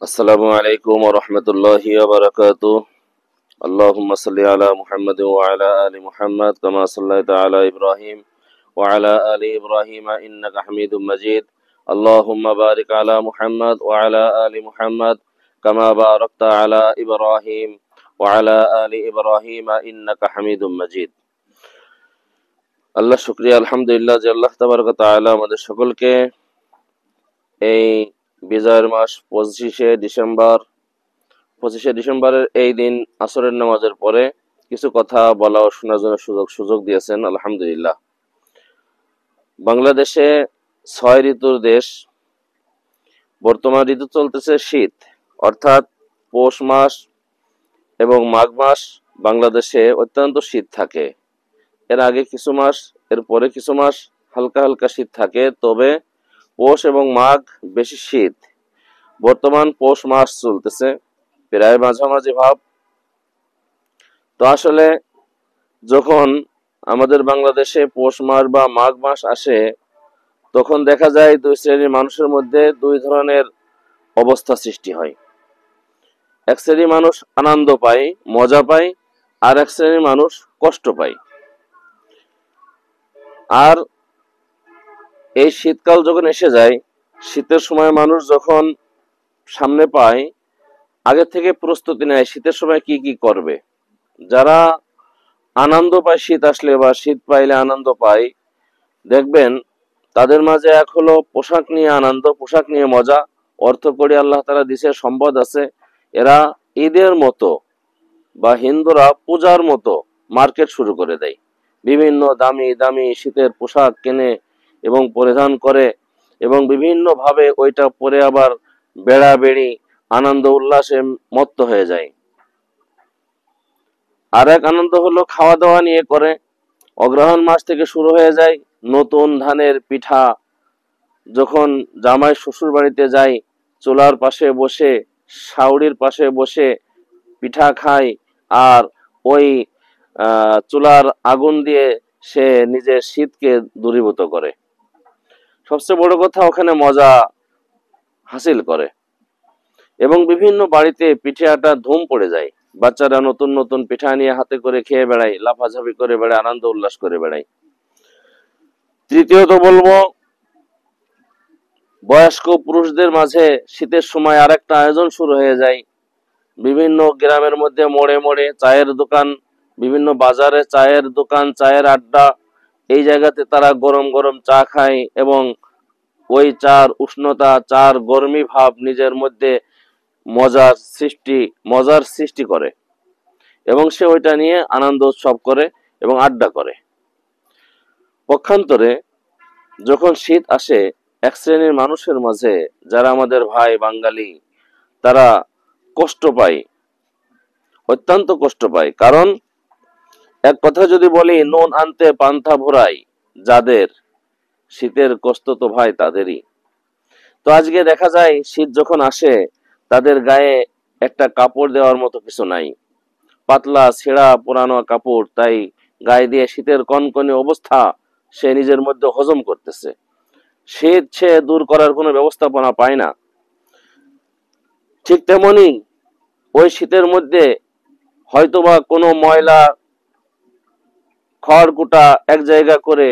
আসসালামু আলাইকুম ওয়া রাহমাতুল্লাহি ওয়া বারাকাতুহু। আল্লাহুম্মা সাল্লি আলা মুহাম্মাদিন ওয়া আলা আলি মুহাম্মাদ কামা সাল্লাইতা আলা ইব্রাহিম ওয়া আলা আলি ইব্রাহিম ইন্নাকা হামিদুম মাজিদ। আল্লাহুম্মা বারিক আলা মুহাম্মাদ ওয়া আলা আলি মুহাম্মাদ কামা বারাকতা আলা ইব্রাহিম ওয়া আলা আলি ইব্রাহিম ইন্নাকা হামিদুম মাজিদ। আল্লাহ শুকরিয়া, আলহামদুলিল্লাহ যে আল্লাহ তাবারক ওয়া তাআলা আমাদের সকলকে এই বিজয়ের মাস 25শে ডিসেম্বরের এই দিন আসরের নামাজের পরে কিছু কথা বলা ও শোনার জন্য সুযোগ দিয়েছেন, আলহামদুলিল্লাহ। বাংলাদেশে 6 ঋতুর দেশ। বর্তমান ঋতু চলতেছে শীত, অর্থাৎ পৌষ মাস এবং মাঘ মাস বাংলাদেশে অত্যন্ত শীত থাকে। এর আগে কিছু মাস, এর পরে কিছু মাস হালকা হালকা শীত থাকে, তবে পৌষ এবং মাঘ বেশি শীত। বর্তমান পৌষ মাস চলতেছে, প্রায় মাঝামাঝি ভাব। তো আসলে যখন আমাদের বাংলাদেশে পৌষ মাস বা মাঘ মাস আসে, তখন দেখা যায় দুই শ্রেণীর মানুষের মধ্যে দুই ধরনের অবস্থা সৃষ্টি হয়। এক শ্রেণীর মানুষ আনন্দ পায়, মজা পায়, আর এক শ্রেণীর মানুষ কষ্ট পায়। আর এই শীতকাল যখন এসে যায়, শীতের সময় মানুষ যখন সামনে পায়, আগে থেকে প্রস্তুতি নেয় শীতের সময় কি কি করবে। যারা আনন্দ পায় শীত আসলে বা শীত পাইলে আনন্দ পায়, দেখবেন তাদের মাঝে এক হলো পোশাক নিয়ে আনন্দ, পোশাক নিয়ে মজা। অর্থ করি আল্লাহ তাআলা দিছে, সম্পদ আছে, এরা ঈদের মতো বা হিন্দুরা পূজার মতো মার্কেট শুরু করে দেয়। বিভিন্ন দামি দামি শীতের পোশাক কেনে এবং পরিধান করে, এবং বিভিন্ন ভাবে ওইটা পরে আবার বেড়াবেড়ি আনন্দ উল্লাসে মত্ত হয়ে যায়। আর এক আনন্দ হলো খাওয়া দাওয়া নিয়ে করে। অগ্রহায়ণ মাস থেকে শুরু হয়ে যায় নতুন ধানের পিঠা। যখন জামাই শ্বশুর বাড়িতে যায়, চুলার পাশে বসে, শাওড়ির পাশে বসে পিঠা খায়, আর ওই চুলার আগুন দিয়ে সে নিজের শীতকে দূরীভূত করে। সবচেয়ে বড় কথা, ওখানে মজা হাসিল করে। এবং বিভিন্ন বাড়িতে পিঠে আটা ধুম পড়ে যায়। বাচ্চারা নতুন নতুন পিঠা নিয়ে হাতে করে খেয়ে বেড়ায়, লাফাঝাপি করে বেড়ায়, আনন্দ উল্লাস করে বেড়ায়। তৃতীয়ত বলবো, বয়স্ক পুরুষদের মাঝে শীতের সময় আরেকটা আয়োজন শুরু হয়ে যায়। বিভিন্ন গ্রামের মধ্যে মোড়ে মোড়ে চায়ের দোকান, বিভিন্ন বাজারে চায়ের দোকান, চায়ের আড্ডা। এই জায়গাতে তারা গরম গরম চা খায় এবং ওই চার উষ্ণতা, চার গরমি ভাব নিজের মধ্যে মজার সৃষ্টি করে, এবং সে ওইটা নিয়ে আনন্দ উৎসব করে এবং আড্ডা করে। পক্ষান্তরে যখন শীত আসে, এক শ্রেণীর মানুষের মাঝে, যারা আমাদের ভাই বাঙালি, তারা কষ্ট পায়, অত্যন্ত কষ্ট পায়। কারণ এক কথা যদি বলি, নুন আনতে পান্তা ভরাই যাদের, শীতের কষ্ট তো ভাই তাদেরই। তো আজকে দেখা যায় শীত যখন আসে, তাদের গায়ে একটা কাপড় দেওয়ার মতো কিছু নাই, পাতলা ছেঁড়া পুরানো কাপড়। তাই গায়ে দিয়ে শীতের কনকনে অবস্থা সে নিজের মধ্যে হজম করতেছে। শীত সে দূর করার কোনো ব্যবস্থাপনা পায় না। ঠিক তেমনি ওই শীতের মধ্যে হয়তোবা কোনো ময়লা খড়কুটা এক জায়গা করে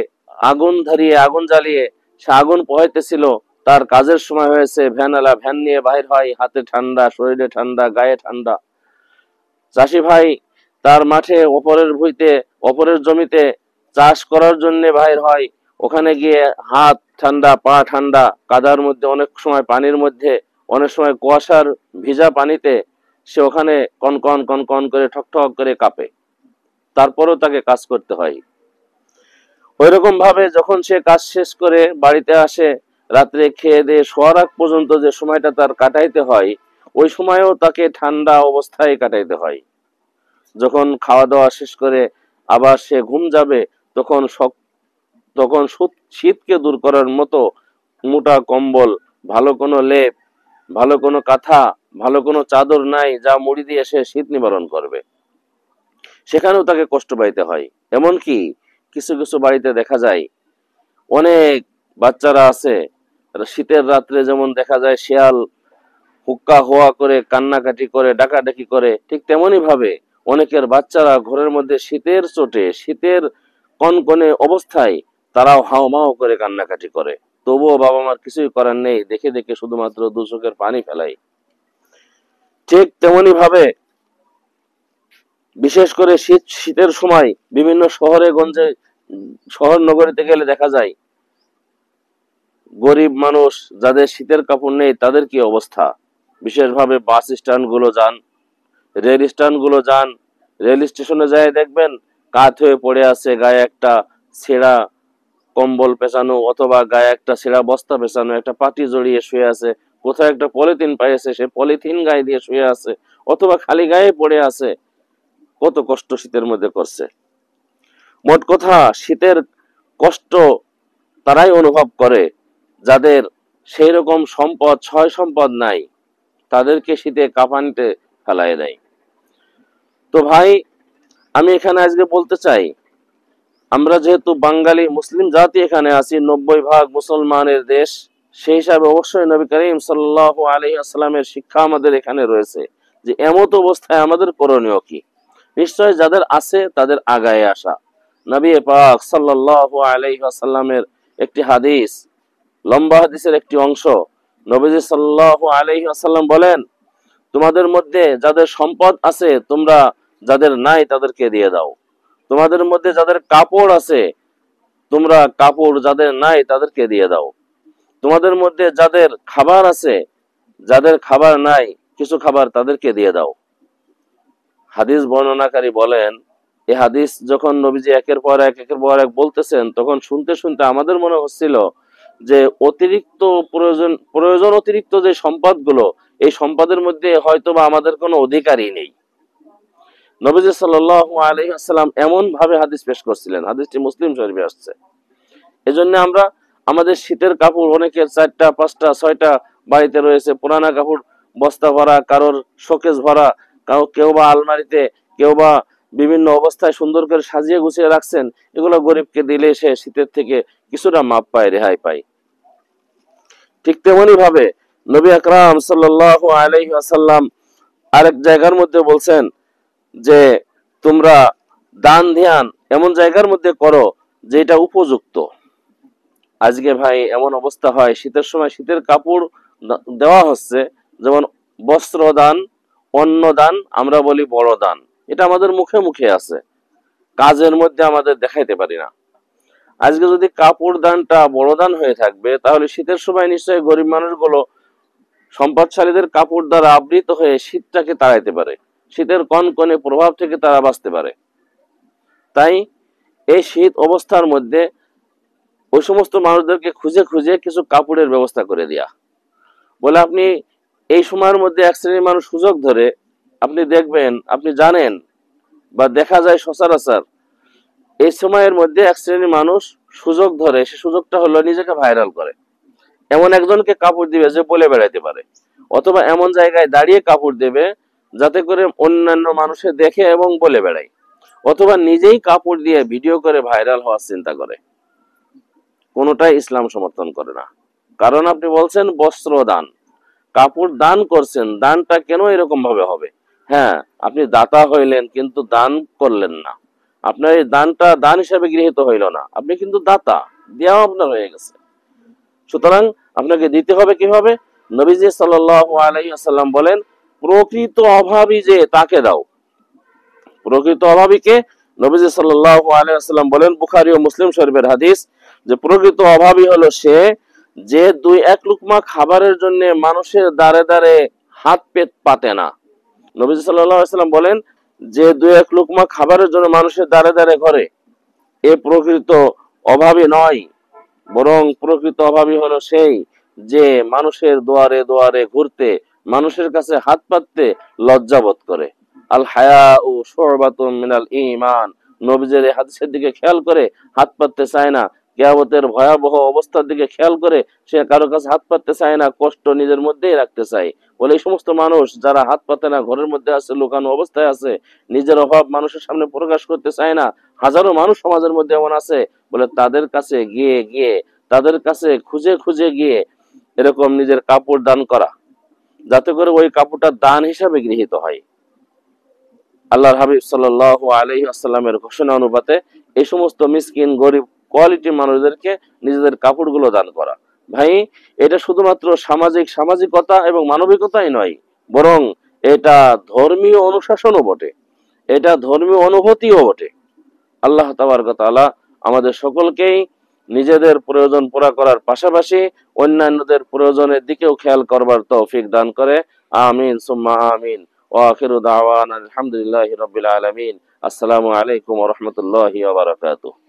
আগুন ধরিয়ে, আগুন জ্বালিয়ে সে আগুন পোহাইতেছিল। তার কাজের সময় হয়েছে, ভ্যানওয়ালা ভ্যান নিয়ে বাহির হয়, হাতে ঠান্ডা, শরীরে ঠান্ডা, গায়ে ঠান্ডা। চাষি ভাই তার মাঠে অপরের ভুঁইতে, অপরের জমিতে চাষ করার জন্য বাহির হয়, ওখানে গিয়ে হাত ঠান্ডা, পা ঠান্ডা, কাদার মধ্যে, অনেক সময় পানির মধ্যে, অনেক সময় কুয়াশার ভিজা পানিতে সে ওখানে কনকন কনকন করে ঠকঠক করে কাঁপে। তারপরেও তাকে কাজ করতে হয়। ওইরকম ভাবে যখন সে কাজ শেষ করে বাড়িতে আসে, রাত্রে খেয়ে দিয়ে শোয়ার আগ পর্যন্ত যে সময়টা তার কাটাইতে হয়, ওই সময়ও তাকে ঠান্ডা অবস্থায় কাটাইতে হয়। যখন খাওয়া দাওয়া শেষ করে আবার সে ঘুম যাবে, তখন শীতকে দূর করার মতো মোটা কম্বল, ভালো কোনো লেপ, ভালো কোনো কাঁথা, ভালো কোনো চাদর নাই যা মুড়ি দিয়ে সে শীত নিবারণ করবে। সেখানেও তাকে কষ্ট পাইতে হয়। এমনকি কিছু কিছু বাড়িতে দেখা যায় অনেক বাচ্চারা আছে, শীতের রাত্রে যেমন দেখা যায় শিয়াল হুক্কা হোয়া করে, কান্নাকাটি করে, ডাকাডাকি করে, ঠিক তেমনি ভাবে অনেকের বাচ্চারা ঘরের মধ্যে শীতের চোটে, শীতের কনকনে অবস্থায় তারাও হাউমাউ করে কান্নাকাটি করে। তবুও বাবা মার কিছুই করার নেই, দেখে দেখে শুধুমাত্র দু চোখের পানি ফেলাই। ঠিক তেমনি ভাবে বিশেষ করে শীতের সময় বিভিন্ন শহরে গঞ্জে, শহর নগরীতে গেলে দেখা যায় গরিব মানুষ যাদের শীতের কাপড় নেই তাদের কি অবস্থা। বিশেষভাবে বাস স্ট্যান্ড গুলো যান, রেল স্ট্যান্ড গুলো যান, রেল স্টেশনে যায় দেখবেন কাত হয়ে পড়ে আছে, গায়ে একটা ছেঁড়া কম্বল পেঁচানো, অথবা গায়ে একটা ছেঁড়া বস্তা পেঁচানো, একটা পাটি জড়িয়ে শুয়ে আছে, কোথাও একটা পলিথিন পাইছে, সে পলিথিন গায়ে দিয়ে শুয়ে আছে, অথবা খালি গায়ে পড়ে আছে। কত কষ্ট শীতের মধ্যে করছে। মোট কথা, শীতের কষ্ট তারাই অনুভব করে যাদের সেই রকম সম্পদ, ছয় সম্পদ নাই, তাদেরকে শীতে কাঁপানিতে ফেলায় দেয়। তো ভাই, আমি এখানে আজকে বলতে চাই, আমরা যেহেতু বাঙালি মুসলিম জাতি এখানে আছি, 90% মুসলমানের দেশ, সেই হিসাবে অবশ্যই নবী করিম সাল্লাল্লাহু আলাইহি ওয়াসাল্লামের শিক্ষা আমাদের এখানে রয়েছে যে এমত অবস্থায় আমাদের করণীয় কি। নিশ্চয় যাদের আছে তাদের আগায় আসা। নবী পাক সাল্লাল্লাহু আলাইহি ওয়াসাল্লামের একটি হাদিস, লম্বা হাদিসের একটি অংশ, নবীজি সাল্লাল্লাহু আলাইহি ওয়াসাল্লাম বলেন, তোমাদের মধ্যে যাদের সম্পদ আছে তোমরা যাদের নাই তাদেরকে দিয়ে দাও। তোমাদের মধ্যে যাদের কাপড় আছে তোমরা কাপড় যাদের নাই তাদেরকে দিয়ে দাও। তোমাদের মধ্যে যাদের খাবার আছে, যাদের খাবার নাই কিছু খাবার তাদেরকে দিয়ে দাও। হাদিস বর্ণনাকারী বলেন, এই হাদিস যখন নবীজি একের পর এক বলতেছেন, তখন শুনতে শুনতে আমাদের মনে হচ্ছিল যে অতিরিক্ত প্রয়োজন অতিরিক্ত যে সম্পদগুলো, এই সম্পদের মধ্যে হয়তোবা আমাদের কোনো অধিকারই নেই। নবীজি সাল্লাল্লাহু আলাইহি ওয়াসাল্লাম এমন ভাবে হাদিস পেশ করছিলেন, হাদিসটি মুসলিম শরীফে আসছে। এজন্য আমরা আমাদের শীতের কাপড় অনেকের 4টা 5টা 6টা বাড়িতে রয়েছে, পুরানা কাপড় বস্তা ভরা, কারোর শোকেস ভরা, কেউ বা আলমারিতে, কেউ বা বিভিন্ন অবস্থায় সুন্দর করে সাজিয়ে গুছিয়ে রাখছেন। এগুলো গরিবকে দিলে সে শীতের থেকে কিছুটা মাপ পায়, রেহাই পায়। ঠিক তেমনি ভাবে নবী আকরাম সাল্লাল্লাহু আলাইহি ওয়াসাল্লাম আরেক জায়গার মধ্যে বলছেন যে তোমরা দান ধ্যান এমন জায়গার মধ্যে করো যেটা উপযুক্ত। আজকে ভাই এমন অবস্থা হয়, শীতের সময় শীতের কাপড় দেওয়া হচ্ছে, যেমন বস্ত্র দান, অন্ন দান, আমরা বলি বড় দান, এটা আমাদের মুখে মুখে আছে, কাজের মধ্যে আমাদের দেখাইতে পারি না। আজকে যদি কাপড় দানটা বড় দান হয়ে থাকবে, তাহলে শীতের সময় নিশ্চয়ই গরিব মানুষগুলো সম্পদশালীদের কাপড় দ্বারা আবৃত হয়ে শীতটাকে তাড়াইতে পারে, শীতের কনকনে প্রভাব থেকে তারা বাঁচতে পারে। তাই এই শীত অবস্থার মধ্যে ওই সমস্ত মানুষদেরকে খুঁজে খুঁজে কিছু কাপড়ের ব্যবস্থা করে দেয়া। বলে আপনি এই সময়ের মধ্যে এক শ্রেণীর মানুষ সুযোগ ধরে, আপনি দেখবেন, আপনি জানেন বা দেখা যায় সচরাচর, এই সময়ের মধ্যে এক শ্রেণীর মানুষ সুযোগ ধরে, সে সুযোগটা হলো নিজেকে ভাইরাল করে। এমন একজনকে কাপড় দিবে যে বলে বেড়াইতে পারে, অথবা এমন জায়গায় দাঁড়িয়ে কাপড় দেবে যাতে করে অন্যান্য মানুষে দেখে এবং বলে বেড়ায়, অথবা নিজেই কাপড় দিয়ে ভিডিও করে ভাইরাল হওয়ার চিন্তা করে। কোনোটাই ইসলাম সমর্থন করে না। কারণ আপনি বলছেন বস্ত্র দান, কাপড় দান করছেন, দানটা কেন এরকম ভাবে হবে? হ্যাঁ, আপনি দাতা হইলেন কিন্তু দান করলেন না, আপনার এই দানটা দান হিসাবে গৃহীত হইল না, আপনি কিন্তু দাতা, দেওয়া আপনার হয়ে গেছে। সুতরাং আপনাকে দিতে হবে কিভাবে? নবীজি সাল্লাল্লাহু আলাইহি ওয়াসাল্লাম বলেন, প্রকৃত অভাবী যে তাকে দাও। প্রকৃত অভাবীকে নবীজি সাল্লাল্লাহু আলাইহি ওয়াসাল্লাম বলেন, বুখারী ও মুসলিম শরীফের হাদিস, যে প্রকৃত অভাবী হলো সে যে 2-1 লুকমা খাবারের জন্য মানুষের দ্বারে দ্বারে হাত পেট পাতে না। নবীজি সাল্লাল্লাহু আলাইহি ওয়াসাল্লাম বলেন, যে 2-1 লুকমা খাবারের জন্য মানুষের দ্বারে দ্বারে ঘরে, এ প্রকৃত অভাবী নয়, বরং প্রকৃত অভাবী হলো সেই যে মানুষের দুয়ারে দুয়ারে ঘুরতে, মানুষের কাছে হাত পাততে লজ্জাবোধ করে। আল হায়াউ শুবাতুম মিনাল ঈমান, নবীজির এই হাদিসের দিকে খেয়াল করে হাত পাততে চায় না, কিয়ামতের ভয়াবহ অবস্থার দিকে খেয়াল করে সে কারো কাছে হাত পাততে চায় না, কষ্ট নিজের মধ্যেই রাখতে চায়। বলে এই সমস্ত মানুষ যারা হাত পাতে না, ঘরের মধ্যে আছে, লুকানো অবস্থায় আছে, নিজের অভাব মানুষের সামনে প্রকাশ করতে চায় না, হাজারো মানুষ সমাজের মধ্যে এমন আছে, বলে তাদের কাছে গিয়ে গিয়ে, তাদের কাছে খুঁজে খুঁজে গিয়ে এরকম নিজের কাপড় দান করা, যাতে করে ওই কাপড়টা দান হিসাবে গৃহীত হয়। আল্লাহর হাবিব সাল্লাল্লাহু আলাইহি ওয়াসাল্লামের ঘোষণা অনুপাতে এই সমস্ত মিসকিন গরিব কোয়ালিটি মানুষদেরকে নিজেদের কাপড়গুলো দান করা। ভাই, এটা শুধুমাত্র সামাজিকতা এবং মানবিকতাই নয়, বরং এটা ধর্মীয় অনুশাসনও বটে, এটা ধর্মীয় অনুভূতিও বটে। আল্লাহ তাবারক ওয়া তাআলা আমাদের সকলকেই নিজেদের প্রয়োজন পুরা করার পাশাপাশি অন্যান্যদের প্রয়োজনের দিকেও খেয়াল করবার তৌফিক দান করে। আমিন সুম্মা আমিন। ওয়া আখিরু দাওয়ানা আলহামদুলিল্লাহি রাব্বিল আলামিন। আসসালামু আলাইকুম ওয়া রাহমাতুল্লাহি ওয়া বারাকাতুহু।